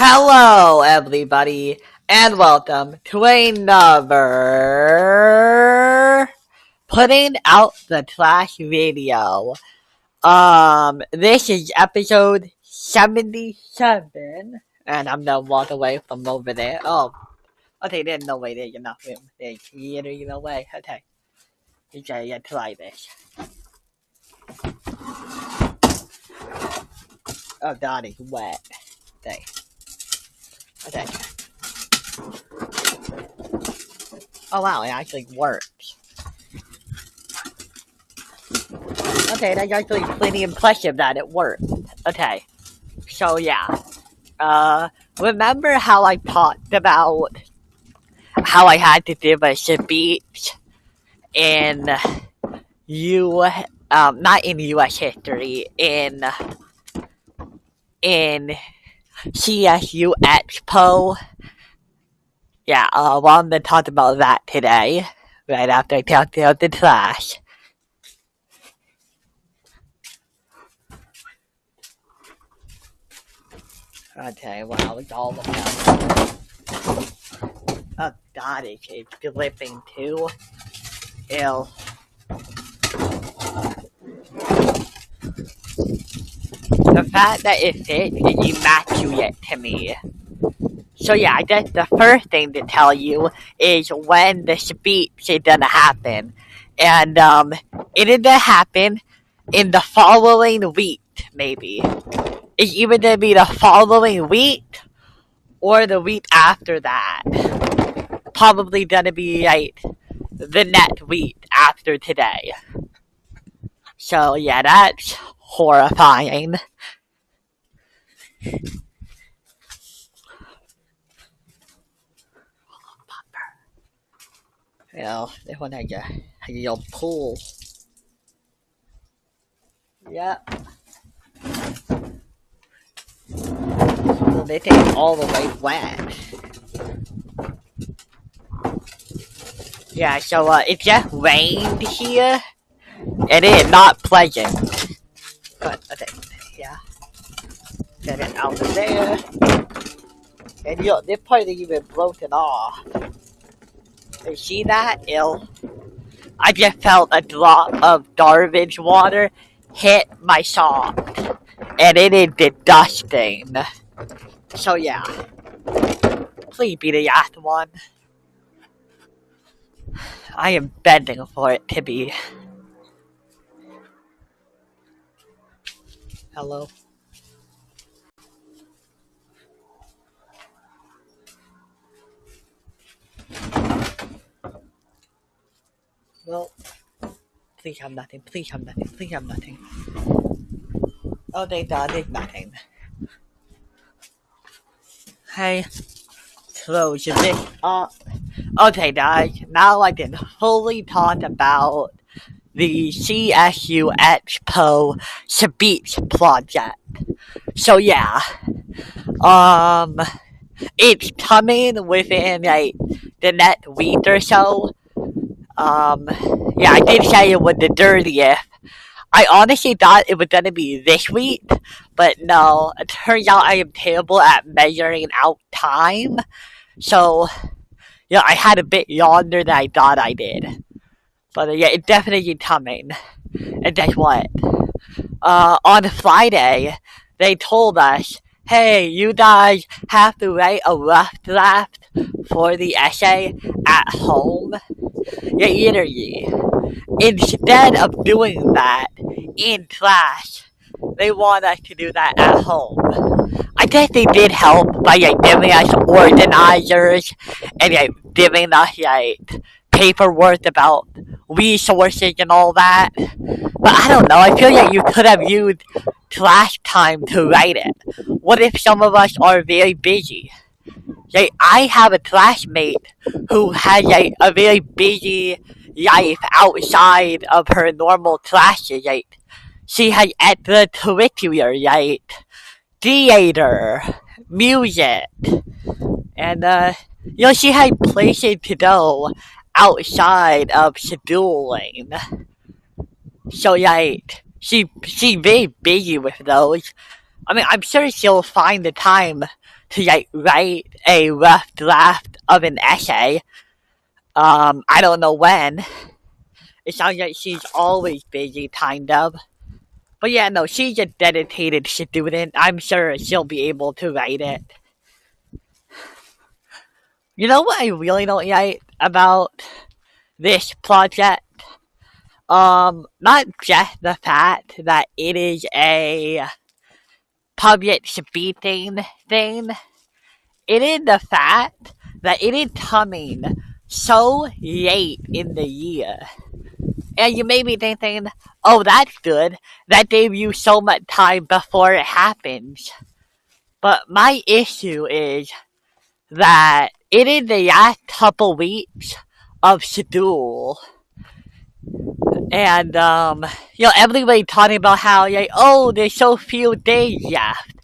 Hello, everybody, and welcome to another Putting Out the Trash video. This is episode 77, and I'm gonna walk away from over there. Oh, okay, there's no way there's enough room. There's literally no way. Okay, let's try this. Oh, God, it's wet. Okay. Okay. Oh wow, it actually works. Okay, that's actually pretty impressive that it worked. Okay. So yeah. Remember how I talked about how I had to do a speech in not in US history, in CSU Expo. Yeah, I wanted to talk about that today, right after I talked about the trash. Okay, well, it's all about. Oh God, it's dripping too. Ew. The fact that it fits is immaculate to me. So yeah, I guess the first thing to tell you is when the speech is gonna happen. And it is gonna happen in the following week, maybe. It's either gonna be the following week or the week after that. Probably gonna be like the next week after today. So yeah, that's horrifying. You know, this one has a pool. Yep. So they take all the way wet. Yeah, so it just rained here, and it is not pleasant. But okay, yeah. Get it out of there. And look, this part is even broken off. You see that? Ew. I just felt a drop of garbage water hit my sock. And it is disgusting. So yeah. Please be the last one. I am begging for it to be. Hello? Well, please have nothing, please have nothing, please have nothing. Oh, they did nothing. Hey, close this up. Okay, guys, now I can fully talk about the CSU Expo Speech project. So yeah, it's coming within like the next week or so. Yeah, I did say it was the 30th. I honestly thought it was gonna be this week, but no, it turns out I am terrible at measuring out time. So, yeah, I had a bit longer than I thought I did. But yeah, it's definitely coming. And guess what? On Friday, they told us, hey, you guys have to write a rough draft for the essay at home. Yeah, literally. Instead of doing that in class, they want us to do that at home. I guess they did help by giving us organizers and giving us paperwork about resources and all that. But I don't know, I feel like you could have used class time to write it. What if some of us are very busy? I have a classmate who has a very busy life outside of her normal classes. She has extracurricular, theater, music, and she has places to go outside of schooling. So she's very busy with those. I mean, I'm sure she'll find the time to like write a rough draft of an essay. I don't know when. It sounds like she's always busy, kind of. But yeah, no, she's a dedicated student. I'm sure she'll be able to write it. You know what I really don't like about this project? Not just the fact that it is a public speaking thing. It is the fact that it is coming so late in the year. And you may be thinking, oh, that's good. That gave you so much time before it happens. But my issue is that it is the last couple weeks of school. And, everybody talking about how, like, oh, there's so few days left.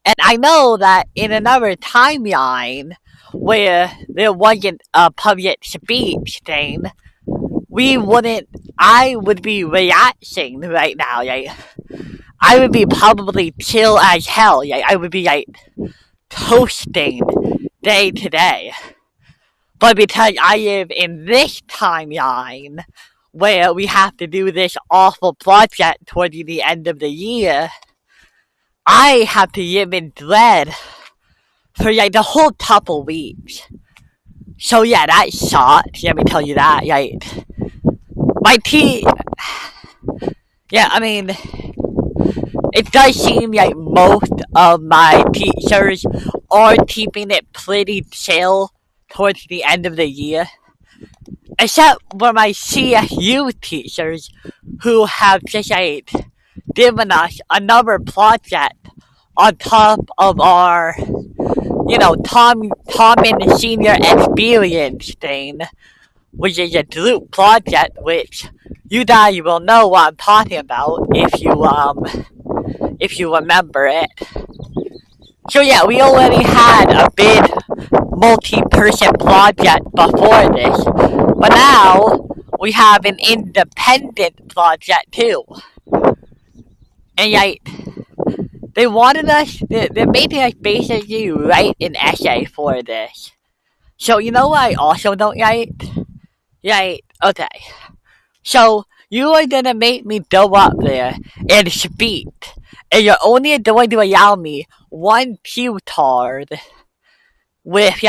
And I know that in another timeline where there wasn't a public speech thing, I would be relaxing right now. Like, I would be probably chill as hell. Like, I would be, like, toasting day to day. But because I live in this timeline where we have to do this awful project towards the end of the year, I have to live in dread for like the whole couple weeks. So yeah, that sucks. Let me tell you that. Like, yeah, I mean, it does seem like most of my teachers are keeping it pretty chill towards the end of the year. Except for my CSU teachers who have just like given us another project on top of our, Tom and Senior Experience thing, which is a group project, which you guys will know what I'm talking about if you remember it. So yeah, we already had a big multi-person project before this, but now we have an independent project too. And like, they're making us basically write an essay for this. So you know what I also don't like? Like, okay. So you are gonna make me go up there and speak, and you're only going to allow me one cue card with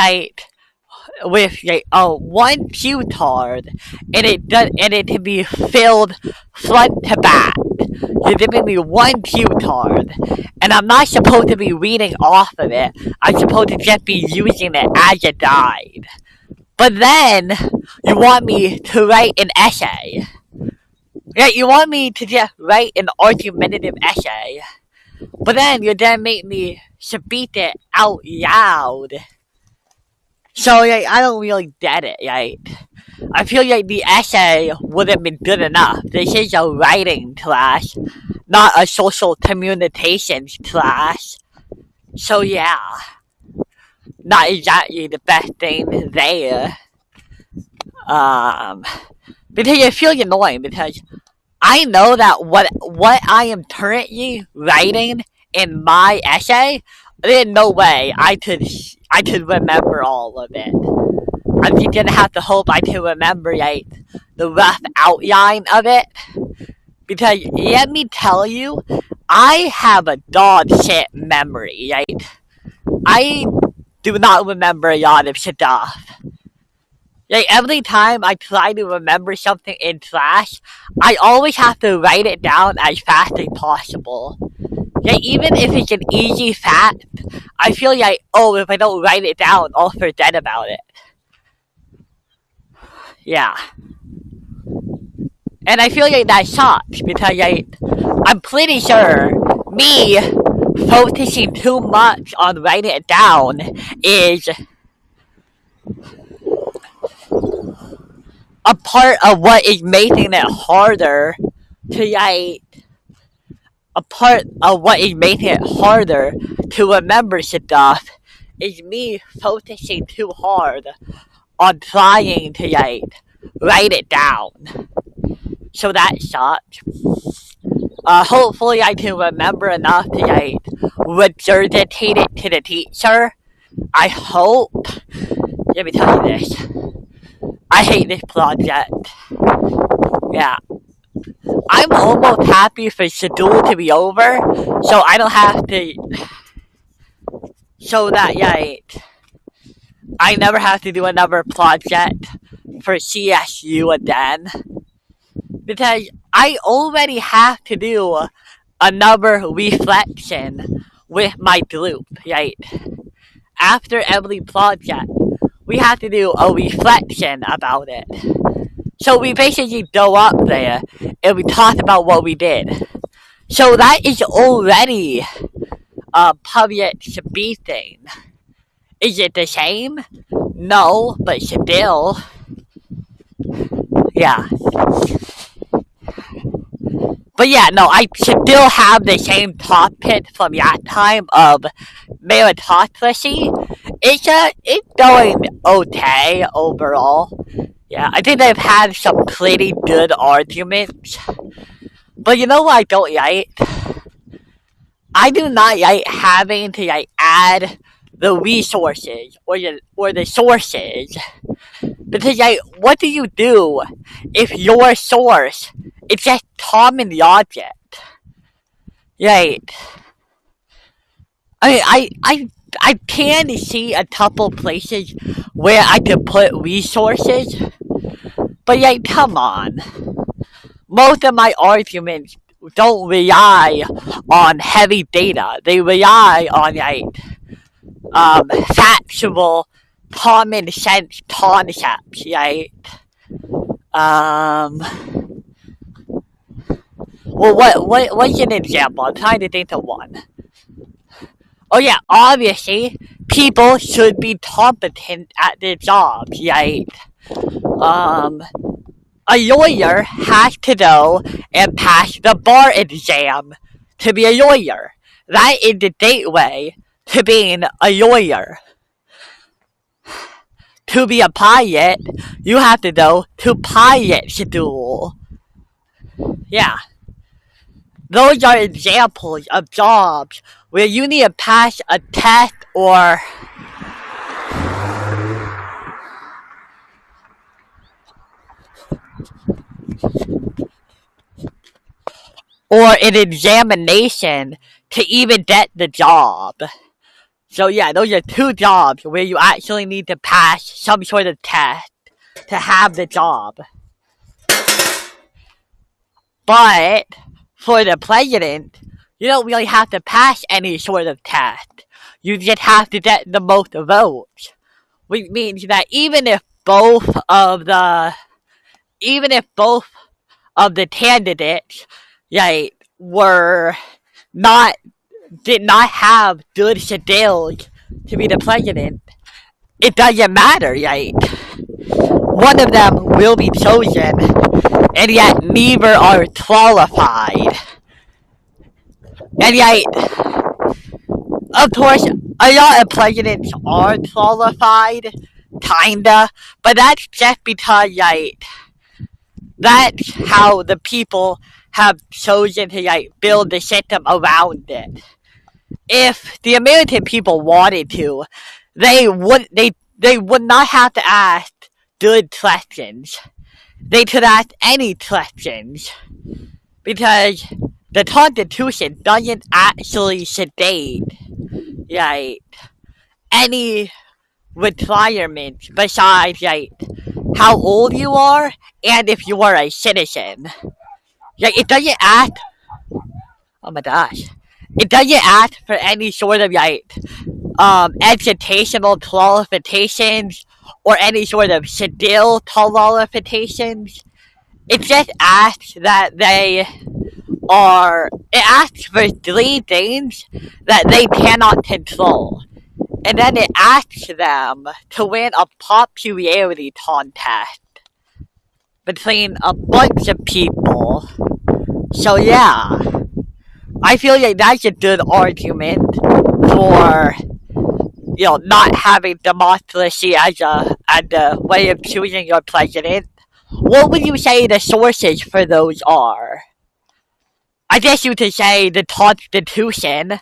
one cue card, and it can be filled front to back. You're giving me one cue card, and I'm not supposed to be reading off of it. I'm supposed to just be using it as a guide. But then you want me to write an essay. Yeah, you want me to just write an argumentative essay, but then you then make me speak it out loud. So, like, I don't really get it, like, I feel like the essay wouldn't be good enough. This is a writing class, not a social communications class. So, yeah, not exactly the best thing there. Because it feels annoying, because I know that what I am currently writing in my essay, there's no way I could remember all of it. I'm just gonna have to hope I can remember like the rough outline of it. Because let me tell you, I have a dog shit memory. Like, I do not remember a lot of stuff. Like, every time I try to remember something in class, I always have to write it down as fast as possible. Like, even if it's an easy fact, I feel like, oh, if I don't write it down, I'll forget about it. Yeah. And I feel like that sucks, because like, I'm pretty sure me focusing too much on writing it down is a part of what is making it harder to like a part of what is making it harder to remember stuff is me focusing too hard on trying to like write it down. So that sucks. Hopefully I can remember enough to like regurgitate it to the teacher. I hope. Let me tell you this. I hate this project. Yeah. I'm almost happy for school to be over, so I don't have to. So that, like, I never have to do another project for CSU again. Because I already have to do another reflection with my group, right? After every project, we have to do a reflection about it. So we basically go up there and we talk about what we did. So that is already a public speaking. Is it the same? No, but still. Yeah. But yeah, no, I still have the same topic from that time of meritocracy. It's going okay overall. Yeah, I think they've had some pretty good arguments. But you know what I don't like? I do not like having to like add the resources or the sources. Because like, what do you do if your source is just common object? Right. I mean, I can see a couple places where I could put resources, but like, come on. Most of my arguments don't rely on heavy data. They rely on like factual, common sense concepts, right? Well, what's an example? I'm trying to think of one. Oh yeah, obviously, people should be competent at their jobs, right? A lawyer has to go and pass the bar exam to be a lawyer. That is the gateway to being a lawyer. To be a pilot, you have to go to pilot school. Yeah. Those are examples of jobs where you need to pass a test or an examination to even get the job. So yeah, those are two jobs where you actually need to pass some sort of test to have the job. But for the president, you don't really have to pass any sort of test. You just have to get the most votes. Which means that even if both of the candidates were not did not have good skills to be the president, it doesn't matter, right? One of them will be chosen, and yet neither are qualified. And yet, of course, a lot of presidents are qualified, kinda, but that's just because, that's how the people have chosen to, build the system around it. If the American people wanted to, they would not have to ask good questions. They could ask any questions because the Constitution doesn't actually state any requirements besides how old you are and if you are a citizen. It doesn't ask. Oh my gosh. It doesn't ask for any sort of educational qualifications or any sort of skill qualifications. It just asks that it asks for three things that they cannot control. And then it asks them to win a popularity contest between a bunch of people. So yeah, I feel like that's a good argument for not having democracy as a way of choosing your president. What would you say the sources for those are? I guess you could say the Constitution,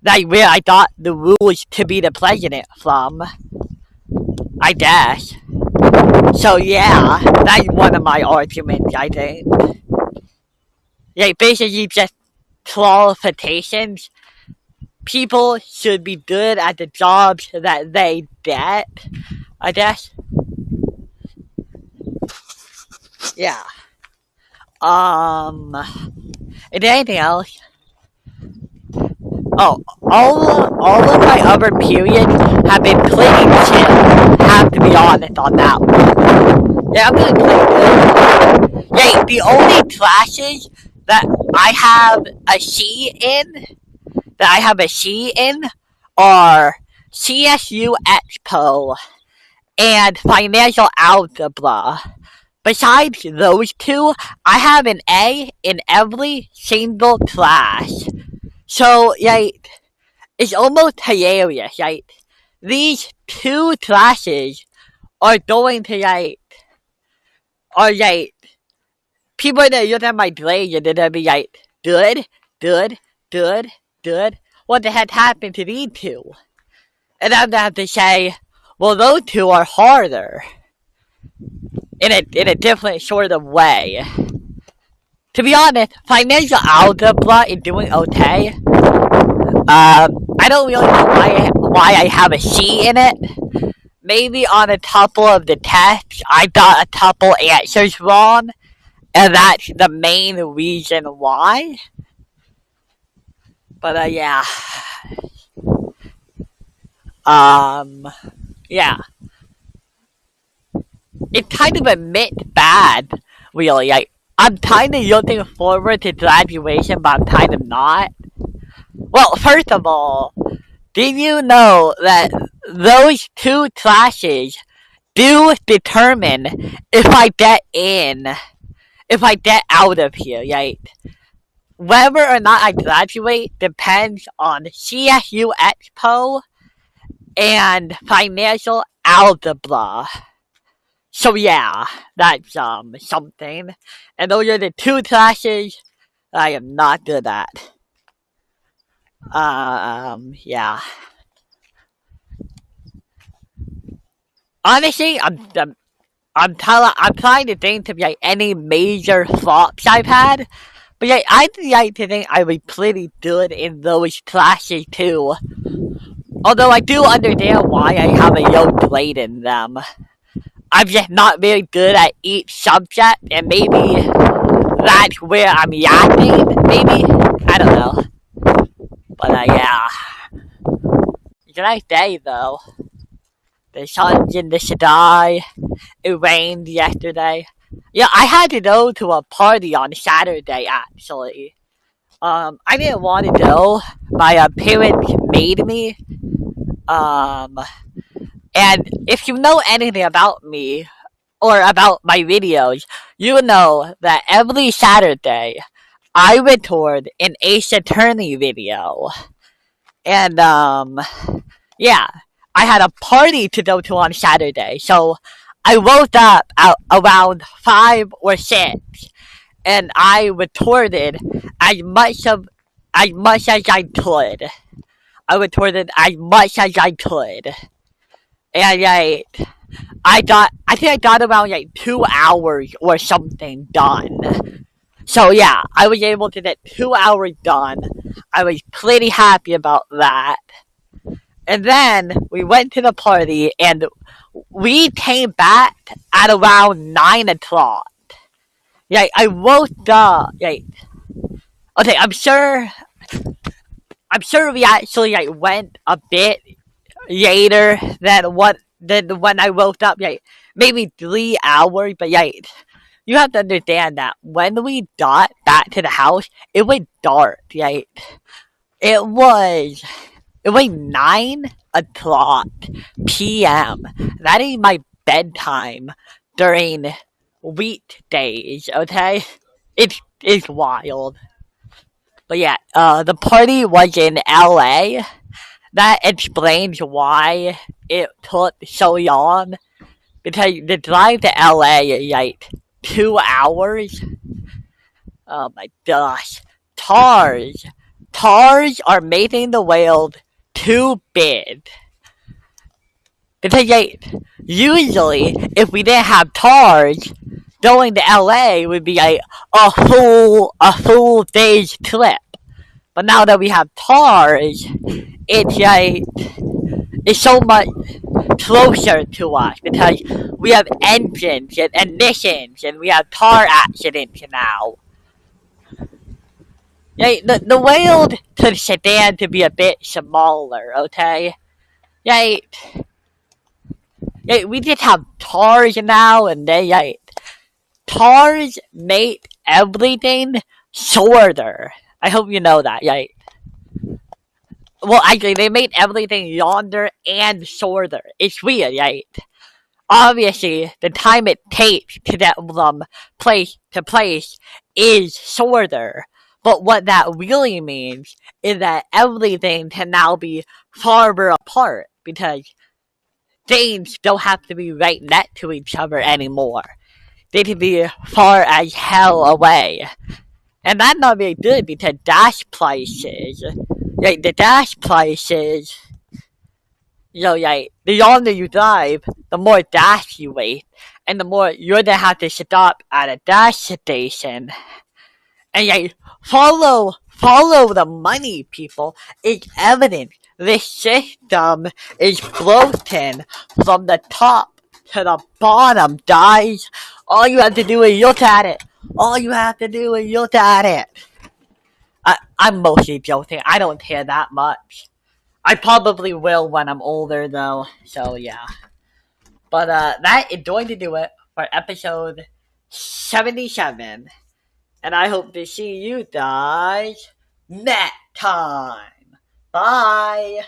like where I got the rules to be the president from. I guess. So yeah, that's one of my arguments, I think. Like basically just qualifications. People should be good at the jobs that they get, I guess. Yeah. Is there anything else? Oh, all of my other periods have been pretty chill. Have to be honest on that one. Yeah, I'm doing pretty good. Yeah, the only classes that I have a C in are CSU Expo and Financial Algebra. Besides those two, I have an A in every single class. So, like, it's almost hilarious. Like, these two classes are going to, people are gonna look at my grades and they're gonna be like, good, good, good, good. What the heck happened to these two? And I'm gonna have to say, well, those two are harder. In a different sort of way. To be honest, financial algebra is doing okay. I don't really know why I have a C in it. Maybe on a couple of the tests, I got a couple answers wrong, and that's the main reason why. But yeah. Yeah. It's kind of a mixed bad, really. Like, I'm kind of looking forward to graduation, but I'm kind of not. Well, first of all, did you know that those two classes do determine if I get out of here, right? Whether or not I graduate depends on CSU Expo and Financial Algebra. So yeah, that's something. And those are the two classes I am not good at. Yeah. Honestly, I'm trying to think of like any major flops I've had, but yeah, I'd like to think I was pretty good in those classes too. Although I do understand why I have a low grade in them. I'm just not very good at each subject, and maybe that's where I'm yapping. Maybe, I don't know. But yeah, it's a nice day though. The sun's in the sky. It rained yesterday. Yeah, I had to go to a party on Saturday actually. I didn't want to go. My parents made me. Um, and if you know anything about me or about my videos, you know that every Saturday I record an Ace Attorney video. And yeah, I had a party to go to on Saturday, so I woke up at around 5 or 6, and I recorded as much as I could. I recorded as much as I could, and I think I got around 2 hours or something done. So yeah, I was able to get 2 hours done. I was pretty happy about that. And then we went to the party and we came back at around 9 o'clock. I woke up. Okay, I'm sure we actually went a bit later than when I woke up. Maybe 3 hours, but you have to understand that when we got back to the house, it was dark. It was 9 o'clock p.m. That is my bedtime during weekdays, okay? It's wild. But yeah, the party was in LA. That explains why it took so long. Because the drive to LA is 2 hours. Oh my gosh. Tars. Tars are making the world too big. Because usually, if we didn't have tars, going to LA would be like a full day's trip. But now that we have tars, it's so much closer to us because we have engines and emissions and we have tar accidents now. The world could stand to be a bit smaller, okay? Like, we just have tars now and tars make everything shorter. I hope you know that, well, actually, they made everything yonder and shorter. It's weird, obviously, the time it takes to get from place to place is shorter. But what that really means is that everything can now be farther apart because things don't have to be right next to each other anymore. They can be far as hell away. And that's not very good because the gas prices, the longer you drive, the more gas you waste, and the more you're gonna have to stop at a gas station. And follow the money, people. It's evident this system is broken from the top to the bottom, guys. All you have to do is look at it. I'm mostly joking. I don't care that much. I probably will when I'm older, though. So, yeah. But that is going to do it for episode 77. And I hope to see you guys next time. Bye.